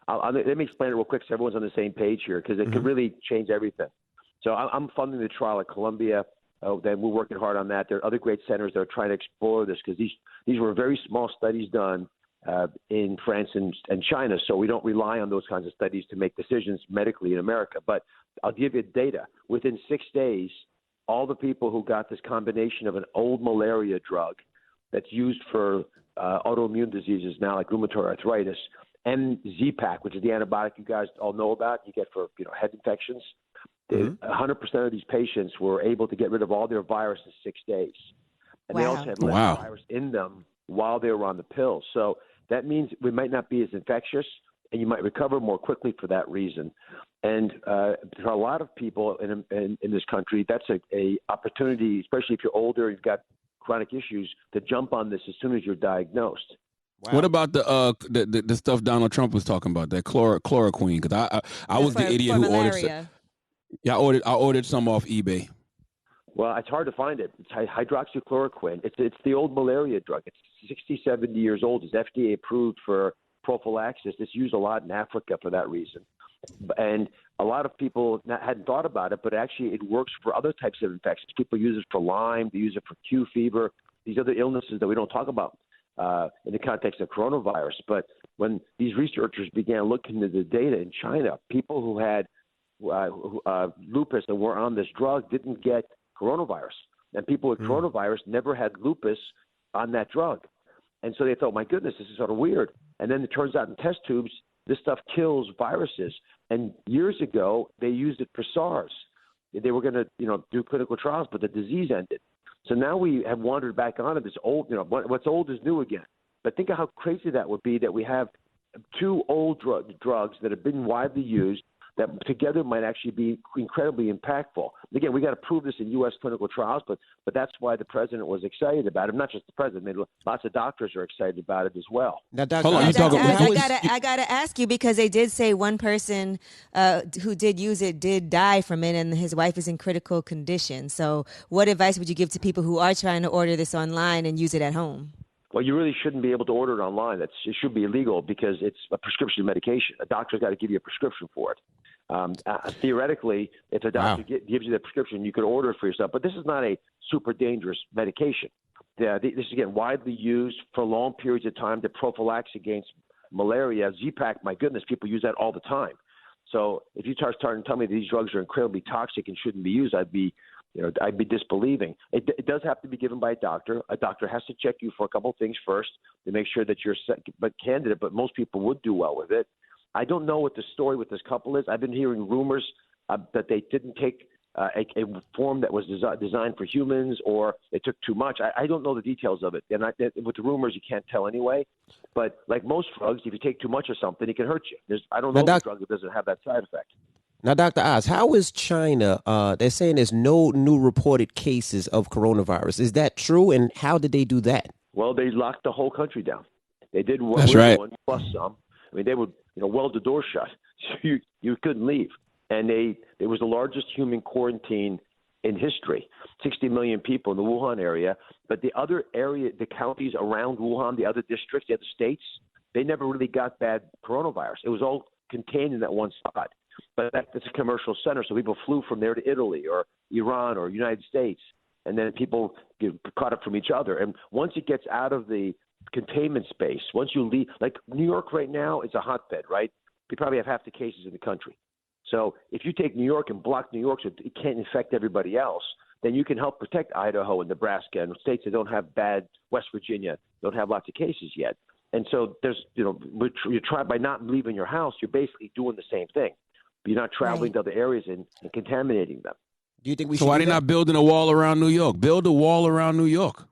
Let me explain it real quick so everyone's on the same page here, because it could really change everything. So I'm funding the trial at Columbia. Then we're working hard on that. There are other great centers that are trying to explore this, because these were very small studies done in France and China, so we don't rely on those kinds of studies to make decisions medically in America. But I'll give you data. Within 6 days, all the people who got this combination of an old malaria drug that's used for autoimmune diseases now, like rheumatoid arthritis, and Z-Pak, which is the antibiotic you guys all know about, you get for head infections. 100% of these patients were able to get rid of all their virus in 6 days. And they also had less virus in them while they were on the pills. So that means we might not be as infectious, and you might recover more quickly for that reason. And for a lot of people in this country, that's a opportunity, especially if you're older, you've got chronic issues, to jump on this as soon as you're diagnosed. Wow. What about the stuff Donald Trump was talking about, that chloroquine? Because I was the idiot who ordered. Yeah, I ordered some off eBay. Well, it's hard to find it. It's hydroxychloroquine. It's the old malaria drug. It's 60, 70 years old. It's FDA approved for prophylaxis. It's used a lot in Africa for that reason. And a lot of people hadn't thought about it, but actually it works for other types of infections. People use it for Lyme. They use it for Q fever, these other illnesses that we don't talk about in the context of coronavirus. But when these researchers began looking at the data in China, people who had lupus and were on this drug didn't get coronavirus. And people with coronavirus never had lupus on that drug. And so they thought, my goodness, this is sort of weird. And then it turns out in test tubes, this stuff kills viruses. And years ago, they used it for SARS. They were going to, do clinical trials, but the disease ended. So now we have wandered back onto this old, what's old is new again. But think of how crazy that would be, that we have two old drugs that have been widely used that together might actually be incredibly impactful. Again, we got to prove this in U.S. clinical trials, but that's why the president was excited about it. Not just the president; lots of doctors are excited about it as well. Now, Hold on, I gotta ask you, because they did say one person who did use it did die from it, and his wife is in critical condition. So, what advice would you give to people who are trying to order this online and use it at home? Well, you really shouldn't be able to order it online. It should be illegal, because it's a prescription medication. A doctor's got to give you a prescription for it. Theoretically, if a doctor gives you the prescription, you could order it for yourself. But this is not a super dangerous medication. This is, again, widely used for long periods of time to prophylax against malaria. Z-Pak, my goodness, people use that all the time. So if you start to tell me these drugs are incredibly toxic and shouldn't be used, I'd be disbelieving. It does have to be given by a doctor. A doctor has to check you for a couple of things first to make sure that you're a candidate, but most people would do well with it. I don't know what the story with this couple is. I've been hearing rumors that they didn't take a form that was designed for humans, or they took too much. I don't know the details of it. And with the rumors, you can't tell anyway. But like most drugs, if you take too much of something, it can hurt you. I don't know a drug that doesn't have that side effect. Now, Dr. Oz, how is China? They're saying there's no new reported cases of coronavirus. Is that true? And how did they do that? Well, they locked the whole country down. They did one, That's right. Plus some. I mean, they would weld the door shut, so you couldn't leave. And it was the largest human quarantine in history. 60 million people in the Wuhan area. But the other area, the counties around Wuhan, the other districts, the other states, they never really got bad coronavirus. It was all contained in that one spot. But that's a commercial center, so people flew from there to Italy or Iran or United States, and then people get caught up from each other. And once it gets out of the containment space, once you leave, like New York right now is a hotbed, right? We probably have half the cases in the country. So if you take New York and block New York so it can't infect everybody else, then you can help protect Idaho and Nebraska and states that don't have bad, West Virginia, don't have lots of cases yet. And so there's, you try by not leaving your house, you're basically doing the same thing. You're not traveling to other areas and contaminating them. Do you think we So why are they not building a wall around New York? Build a wall around New York.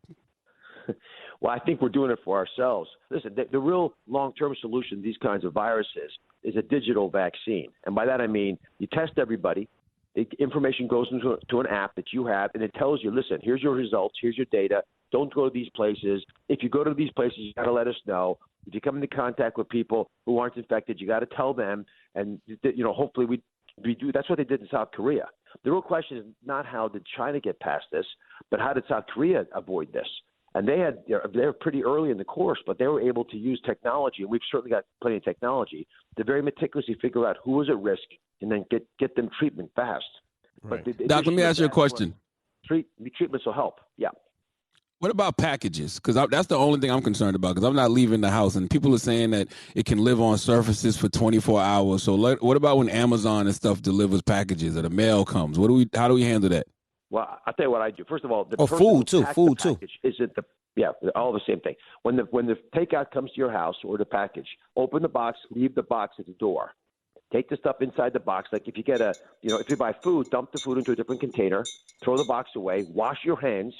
Well, I think we're doing it for ourselves. Listen, the real long-term solution to these kinds of viruses is a digital vaccine. And by that I mean you test everybody. The information goes into an app that you have, and it tells you, listen, here's your results, here's your data. Don't go to these places. If you go to these places, you got to let us know. If you come into contact with people who aren't infected, you got to tell them. And, hopefully we do. That's what they did in South Korea. The real question is not how did China get past this, but how did South Korea avoid this? And they're pretty early in the course, but they were able to use technology, and we've certainly got plenty of technology to very meticulously figure out who was at risk and then get them treatment fast. Right. But Doc, let me ask you a question. Treatments will help. Yeah. What about packages? Because that's the only thing I'm concerned about, because I'm not leaving the house, and people are saying that it can live on surfaces for 24 hours. So what about when Amazon and stuff delivers packages or the mail comes? How do we handle that? Well, I'll tell you what I do. First of all, food too. Isn't all the same thing. When the takeout comes to your house or the package, open the box, leave the box at the door. Take the stuff inside the box. Like if you get if you buy food, dump the food into a different container, throw the box away, wash your hands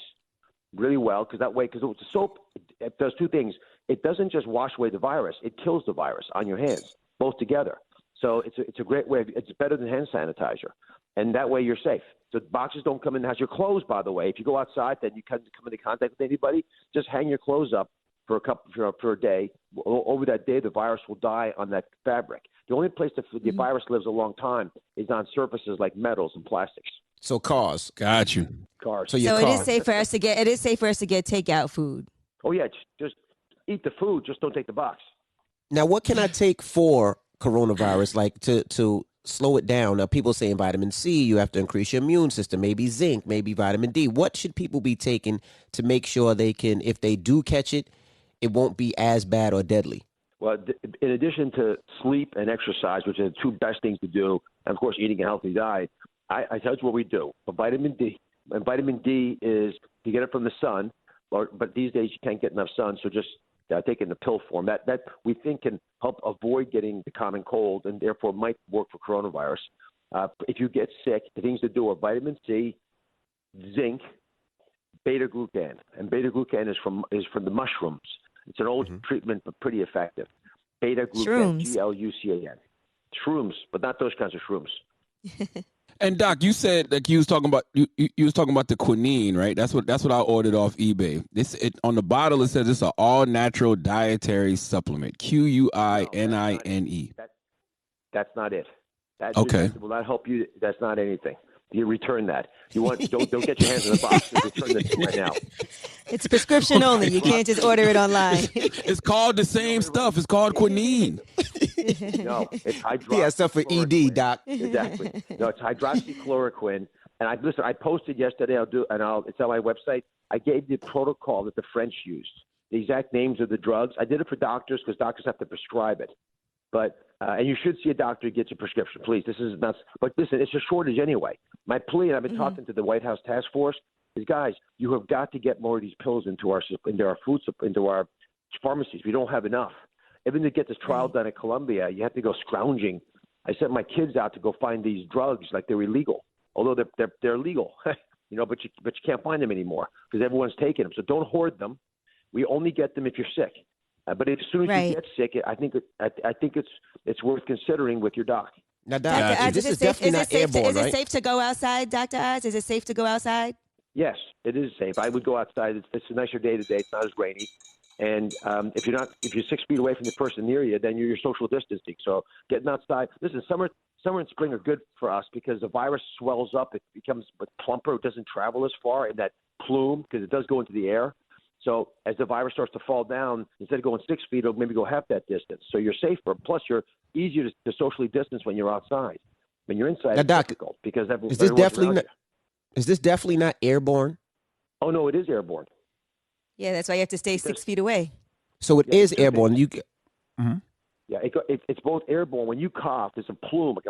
really well, because the soap, it does two things. It doesn't just wash away the virus; it kills the virus on your hands, both together. So it's a great way. It's better than hand sanitizer, and that way you're safe. So boxes don't come in the house. Your clothes, by the way, if you go outside, then you come into contact with anybody, just hang your clothes up for a day. Over that day, the virus will die on that fabric. The only place the virus lives a long time is on surfaces like metals and plastics. So cars. Got you. Cars. So it is safe for us to get takeout food. Oh yeah, just eat the food. Just don't take the box. Now, what can I take for coronavirus, like to slow it down? Now, people saying vitamin C, you have to increase your immune system, maybe zinc, maybe vitamin D. What should people be taking to make sure they can, if they do catch it, it won't be as bad or deadly? Well, in addition to sleep and exercise, which are the two best things to do, and of course eating a healthy diet, I tell you what we do. For vitamin D, and vitamin D is you get it from the sun, but these days you can't get enough sun, so just take it in the pill form. That we think can help avoid getting the common cold, and therefore might work for coronavirus. If you get sick, the things to do are vitamin C, zinc, beta-glucan, and beta-glucan is from the mushrooms. It's an old treatment, but pretty effective. Beta-glucan, Glucan. Shrooms, but not those kinds of shrooms. And Doc, you said that you was talking about you was talking about the quinine, right? That's what I ordered off eBay. On the bottle it says it's an all natural dietary supplement. Quinine. That's not it. Okay. Will that help you? That's not anything. You return that. Don't get your hands in the box. Return this right now. It's prescription only. You can't just order it online. It's called the same stuff. It's called quinine. No, it's hydroxychloroquine. Yeah, stuff for ED, Doc. Exactly. No, it's hydroxychloroquine. And I posted yesterday. It's on my website. I gave the protocol that the French used. The exact names of the drugs. I did it for doctors because doctors have to prescribe it. But and you should see a doctor to get your prescription, please. This is nuts. But listen, it's a shortage anyway. My plea, and I've been talking to the White House task force, is guys, you have got to get more of these pills into our pharmacies. We don't have enough. Even to get this trial done at Columbia, you have to go scrounging. I sent my kids out to go find these drugs like they're illegal, although they're legal, but you can't find them anymore because everyone's taking them. So don't hoard them. We only get them if you're sick. But as soon as you get sick, I think it's worth considering with your doc. Now, Dr. Oz, this is definitely not airborne, right? Is it safe to go outside, Dr. Oz? Is it safe to go outside? Yes, it is safe. I would go outside. It's a nicer day today. It's not as rainy. And if you're 6 feet away from the person near you, then you're social distancing. So getting outside. Listen, summer and spring are good for us because the virus swells up. It becomes plumper. It doesn't travel as far in that plume because it does go into the air. So as the virus starts to fall down, instead of going 6 feet, it'll maybe go half that distance. So you're safer. Plus, you're easier to socially distance when you're outside. When you're inside, it's difficult because is this definitely not airborne? Oh no, it is airborne. Yeah, that's why you have to stay 6 feet away. So it is airborne. Yeah, it's both airborne. When you cough, there's a plume, like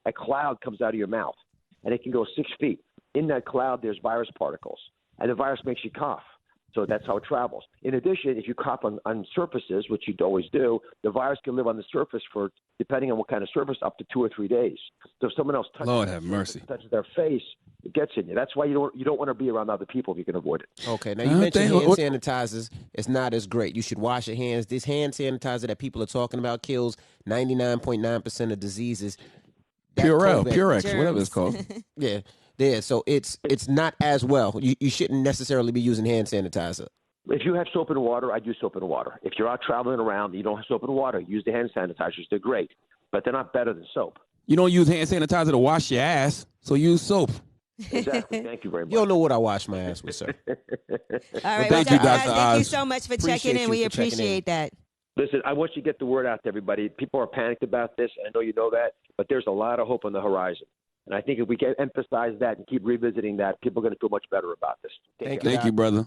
a cloud comes out of your mouth, and it can go 6 feet. In that cloud, there's virus particles, and the virus makes you cough. So that's how it travels. In addition, if you cough on surfaces, which you always do, the virus can live on the surface for, depending on what kind of surface, up to 2 or 3 days. So if someone else touches their face, it gets in you. That's why you don't want to be around other people if you can avoid it. Okay, now you mentioned hand sanitizers. It's not as great. You should wash your hands. This hand sanitizer that people are talking about kills 99.9% of diseases. Purex, whatever it's called. Yeah. Yeah, so it's not as well. You shouldn't necessarily be using hand sanitizer. If you have soap and water, I do soap and water. If you're out traveling around and you don't have soap and water, use the hand sanitizers. They're great, but they're not better than soap. You don't use hand sanitizer to wash your ass, so use soap. Exactly. Thank you very much. You don't know what I wash my ass with, sir. All right. thank you, guys, Dr. thank you Oz. so much for Appreciate checking in. you We for checking in. appreciate that. Listen, I want you to get the word out to everybody. People are panicked about this. I know you know that, but there's a lot of hope on the horizon. And I think if we can emphasize that and keep revisiting that, people are going to feel much better about this. Take care. Thank you, Thank you, brother.